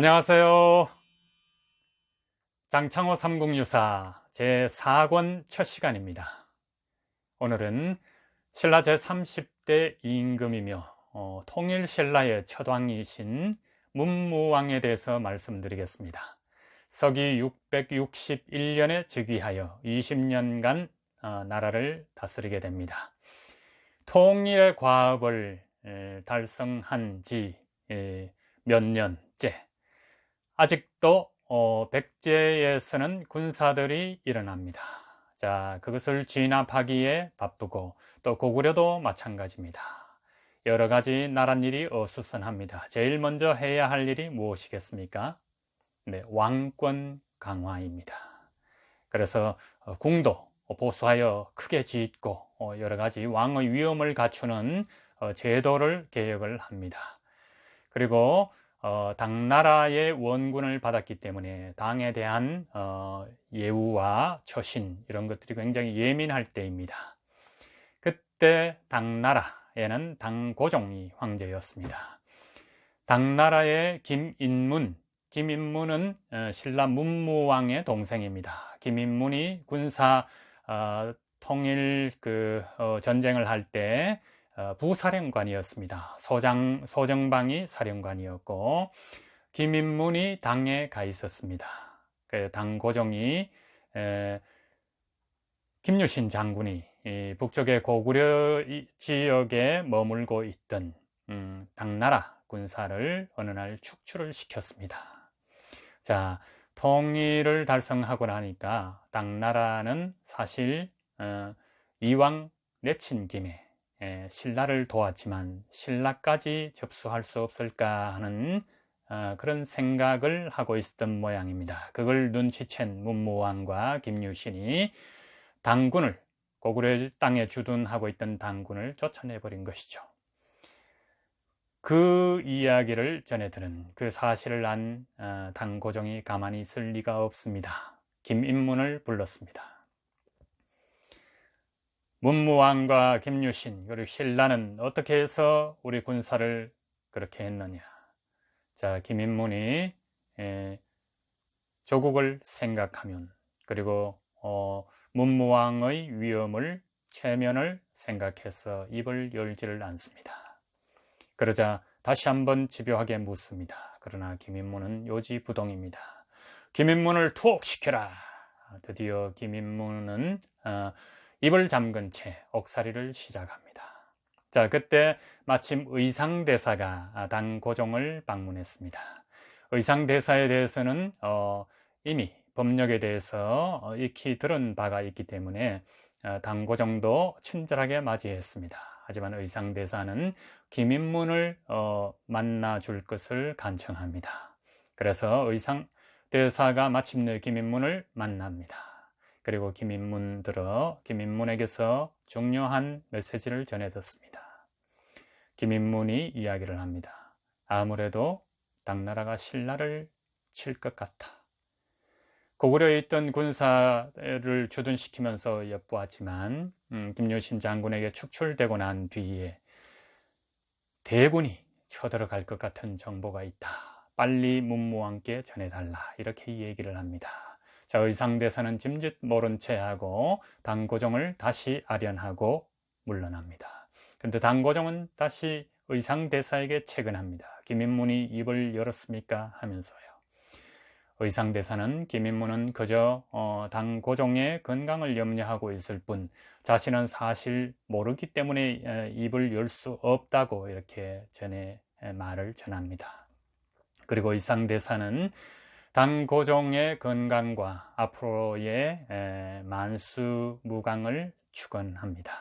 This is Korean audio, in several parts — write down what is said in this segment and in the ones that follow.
안녕하세요. 장창호 삼국유사 제4권 첫 시간입니다. 오늘은 신라 제30대 임금이며 통일신라의 첫 왕이신 문무왕에 대해서 말씀드리겠습니다. 서기 661년에 즉위하여 20년간 나라를 다스리게 됩니다. 통일의 과업을 달성한 지 몇 년째, 아직도 백제에서는 군사들이 일어납니다. 자, 그것을 진압하기에 바쁘고, 또 고구려도 마찬가지입니다. 여러 가지 나랏일이 어수선합니다. 제일 먼저 해야 할 일이 무엇이겠습니까? 네, 왕권 강화입니다. 그래서 궁도 보수하여 크게 짓고 여러 가지 왕의 위엄을 갖추는 제도를 개혁을 합니다. 그리고 당나라의 원군을 받았기 때문에 당에 대한 예우와 처신 이런 것들이 굉장히 예민할 때입니다. 그때 당나라에는 당고종이 황제였습니다. 당나라의 김인문은 신라 문무왕의 동생입니다. 김인문이 군사 통일 전쟁을 할 때 부사령관이었습니다. 소정방이 사령관이었고, 김인문이 당에 가 있었습니다. 당고종이 김유신 장군이 북쪽의 고구려 지역에 머물고 있던 당나라 군사를 어느 날 축출을 시켰습니다. 자, 통일을 달성하고 나니까 당나라는 사실 이왕 내친 김에 신라를 도왔지만 신라까지 접수할 수 없을까 하는 그런 생각을 하고 있었던 모양입니다. 그걸 눈치챈 문무왕과 김유신이 당군을, 고구려 땅에 주둔하고 있던 당군을 쫓아내버린 것이죠. 그 이야기를 전해 들은, 그 사실을 안 당고종이 가만히 있을 리가 없습니다. 김인문을 불렀습니다. 문무왕과 김유신 그리고 신라는 어떻게 해서 우리 군사를 그렇게 했느냐. 자, 김인문이 조국을 생각하면, 그리고 문무왕의 위엄을, 체면을 생각해서 입을 열지를 않습니다. 그러자 다시 한번 집요하게 묻습니다. 그러나 김인문은 요지부동입니다. 김인문을 투옥시켜라. 드디어 김인문은 입을 잠근 채 옥살이를 시작합니다. 자, 그때 마침 의상대사가 당고종을 방문했습니다. 의상대사에 대해서는 이미 법력에 대해서 익히 들은 바가 있기 때문에 당고종도 친절하게 맞이했습니다. 하지만 의상대사는 김인문을 만나줄 것을 간청합니다. 그래서 의상대사가 마침내 김인문을 만납니다. 그리고 김인문에게서 중요한 메시지를 전해 듣습니다. 김인문이 이야기를 합니다. 아무래도 당나라가 신라를 칠 것 같아. 고구려에 있던 군사를 주둔시키면서 엿보았지만 김유신 장군에게 축출되고 난 뒤에 대군이 쳐들어갈 것 같은 정보가 있다. 빨리 문무왕께 전해달라. 이렇게 얘기를 합니다. 자, 의상대사는 짐짓 모른 채 하고 당고종을 다시 아련하고 물러납니다. 그런데 당고종은 다시 의상대사에게 채근합니다. 김인문이 입을 열었습니까? 하면서요. 의상대사는 김인문은 그저 당고종의 건강을 염려하고 있을 뿐 자신은 사실 모르기 때문에 입을 열 수 없다고 이렇게 말을 전합니다. 그리고 의상대사는 당고종의 건강과 앞으로의 만수무강을 축원합니다.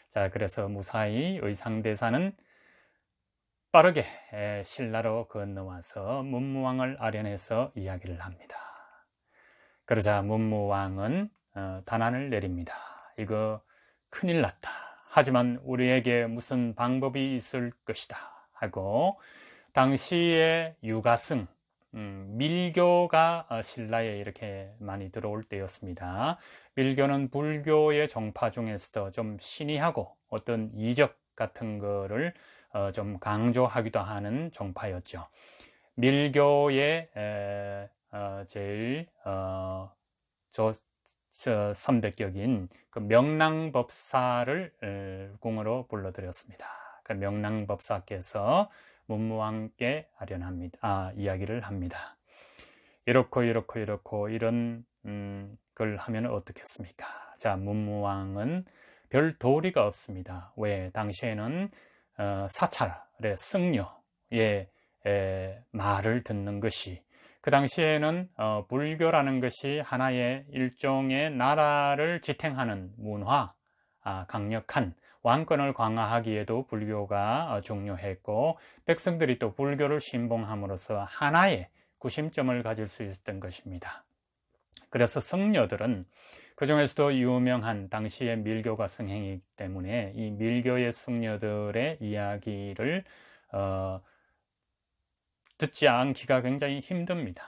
자, 그래서 무사히 의상대사는 빠르게 신라로 건너와서 문무왕을 아련해서 이야기를 합니다. 그러자 문무왕은 단안을 내립니다. 이거 큰일 났다. 하지만 우리에게 무슨 방법이 있을 것이다. 하고 당시에 유가승, 밀교가 신라에 이렇게 많이 들어올 때였습니다. 밀교는 불교의 종파 중에서도 좀 신의하고 어떤 이적 같은 거를 좀 강조하기도 하는 종파였죠. 밀교의 제일 선배격인 그 명랑법사를 궁으로 불러드렸습니다. 그 명랑법사께서 문무왕께 이야기를 합니다. 이렇고 이런 걸 하면 어떻겠습니까? 자, 문무왕은 별 도리가 없습니다. 왜? 당시에는 사찰의 승려의 말을 듣는 것이, 그 당시에는 불교라는 것이 하나의 일종의 나라를 지탱하는 문화, 강력한 왕권을 강화하기에도 불교가 중요했고, 백성들이 또 불교를 신봉함으로써 하나의 구심점을 가질 수 있었던 것입니다. 그래서 승려들은 그 중에서도 유명한 당시의 밀교가 성행이기 때문에 이 밀교의 승려들의 이야기를 듣지 않기가 굉장히 힘듭니다.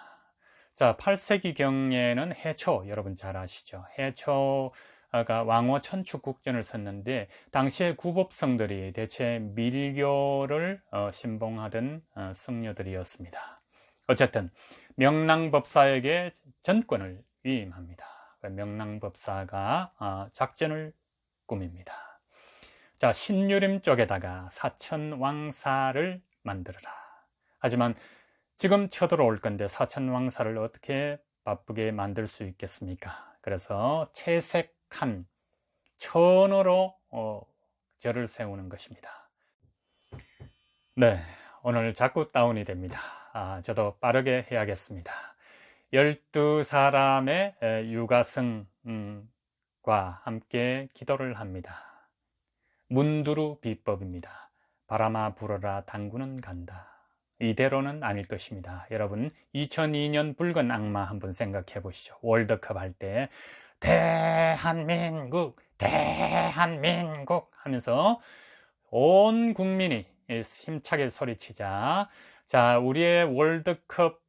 자, 8세기경에는 해초, 여러분 잘 아시죠? 해초가 왕호 천축국전을 썼는데 당시의 구법성들이 대체 밀교를 신봉하던 승려들이었습니다. 어쨌든 명랑법사에게 전권을 위임합니다. 명랑법사가 작전을 꾸밉니다. 자, 신유림 쪽에다가 사천왕사를 만들어라. 하지만 지금 쳐들어올 건데 사천왕사를 어떻게 바쁘게 만들 수 있겠습니까? 그래서 채색한 천으로 절을 세우는 것입니다. 네, 오늘 자꾸 다운이 됩니다. 저도 빠르게 해야겠습니다. 12사람의 유가승과 함께 기도를 합니다. 문두루 비법입니다. 바람아 불어라 당구는 간다. 이대로는 아닐 것입니다. 여러분, 2002년 붉은 악마 한번 생각해 보시죠. 월드컵 할 때 대한민국 하면서 온 국민이 힘차게 소리치자, 자, 우리의 월드컵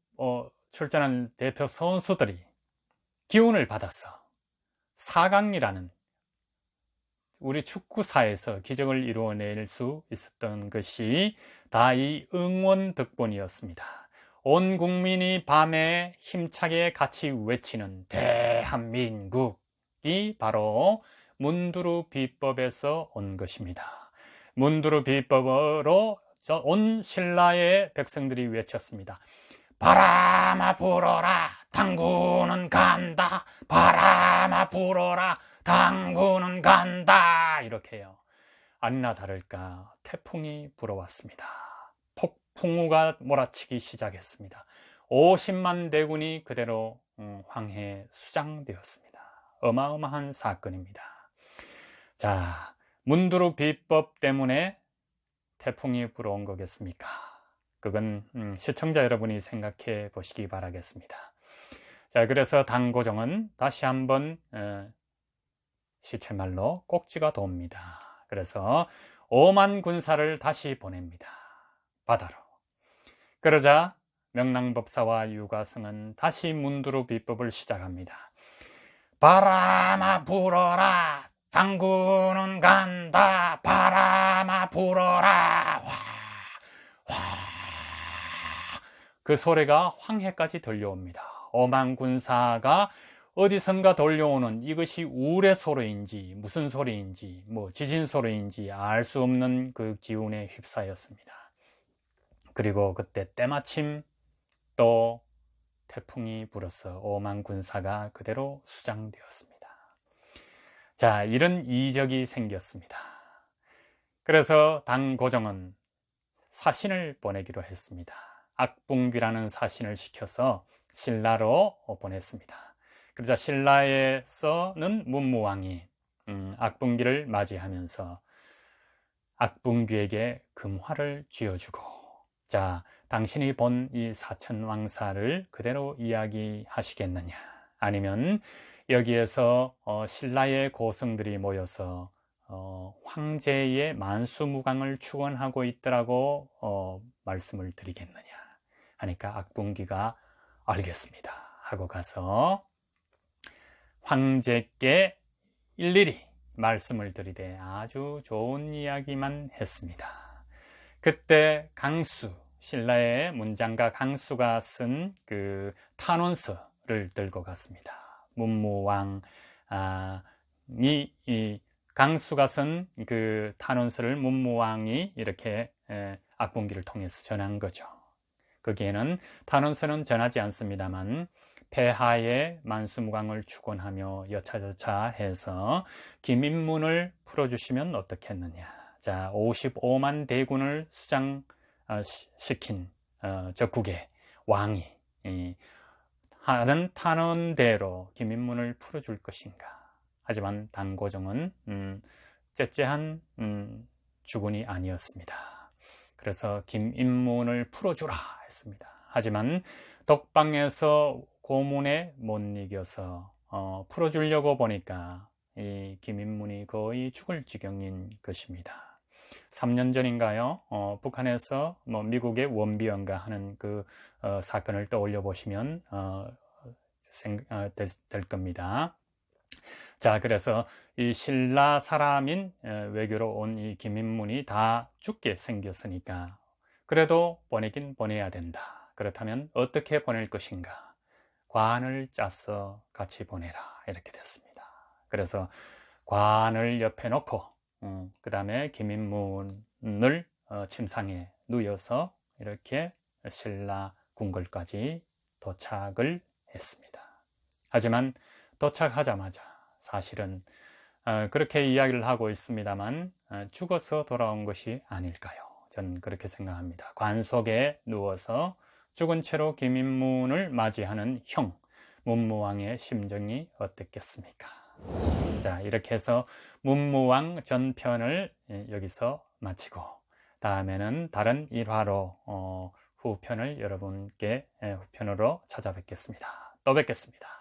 출전한 대표 선수들이 기운을 받았어. 4강이라는 우리 축구사에서 기적을 이루어낼 수 있었던 것이 다 이 응원 덕분이었습니다. 온 국민이 밤에 힘차게 같이 외치는 대한민국이 바로 문두루 비법에서 온 것입니다. 문두루 비법으로 온 신라의 백성들이 외쳤습니다. 바람아 불어라 당구는 간다. 바람아 불어라 당구는 간다. 이렇게 해요. 아니나 다를까 태풍이 불어왔습니다. 폭풍우가 몰아치기 시작했습니다. 50만 대군이 그대로 황해에 수장되었습니다. 어마어마한 사건입니다. 자, 문두루 비법 때문에 태풍이 불어온 거겠습니까? 그건 시청자 여러분이 생각해 보시기 바라겠습니다. 자, 그래서 당고정은 다시 한번 시체말로 꼭지가 돕니다. 그래서 5만 군사를 다시 보냅니다. 바다로. 그러자 명랑법사와 유가승은 다시 문두루 비법을 시작합니다. 바람아 불어라 당구는 간다. 바람아 불어라. 와. 그 소리가 황해까지 들려옵니다. 5만 군사가 어디선가 들려오는 이것이 우레 소리인지 무슨 소리인지 지진 소리인지 알 수 없는 그 기운에 휩싸였습니다. 그리고 그때 때마침 또 태풍이 불어서 5만 군사가 그대로 수장되었습니다. 자, 이런 이적이 생겼습니다. 그래서 당고정은 사신을 보내기로 했습니다. 악붕귀라는 사신을 시켜서 신라로 보냈습니다. 그러자 신라에서는 문무왕이 악붕귀를 맞이하면서 악붕귀에게 금화를 쥐어주고, 자, 당신이 본 이 사천왕사를 그대로 이야기하시겠느냐, 아니면 여기에서 신라의 고성들이 모여서 황제의 만수무강을 축원하고 있더라고 말씀을 드리겠느냐 하니까 악붕귀가 알겠습니다 하고 가서 황제께 일일이 말씀을 드리되 아주 좋은 이야기만 했습니다. 그때 강수 신라의 문장가 강수가 쓴 그 탄원서를 들고 갔습니다. 문무왕이 이 강수가 쓴 그 탄원서를 문무왕이 이렇게 악봉기를 통해서 전한 거죠. 거기에는 탄원서는 전하지 않습니다만 폐하에 만수무강을 축원하며 여차저차 해서 김인문을 풀어주시면 어떻겠느냐. 자, 55만 대군을 수장시킨 적국의 왕이 하는 탄원대로 김인문을 풀어줄 것인가. 하지만 당고종은 째째한 주군이 아니었습니다. 그래서 김인문을 풀어주라 했습니다. 하지만 덕방에서 고문에 못 이겨서 풀어주려고 보니까 이 김인문이 거의 죽을 지경인 것입니다. 3년 전인가요? 북한에서 미국의 원비언가 하는 그 사건을 떠올려 보시면 될 겁니다. 자, 그래서 이 신라 사람인 외교로 온 이 김인문이 다 죽게 생겼으니까 그래도 보내긴 보내야 된다. 그렇다면 어떻게 보낼 것인가? 관을 짜서 같이 보내라. 이렇게 됐습니다. 그래서 관을 옆에 놓고 그 다음에 김인문을 침상에 누워서 이렇게 신라 궁궐까지 도착을 했습니다. 하지만 도착하자마자 사실은 그렇게 이야기를 하고 있습니다만 죽어서 돌아온 것이 아닐까요? 저는 그렇게 생각합니다. 관 속에 누워서 죽은 채로 김인문을 맞이하는 형 문무왕의 심정이 어땠겠습니까? 자, 이렇게 해서 문무왕 전편을 여기서 마치고 다음에는 다른 일화로 후편을 여러분께 후편으로 찾아뵙겠습니다. 또 뵙겠습니다.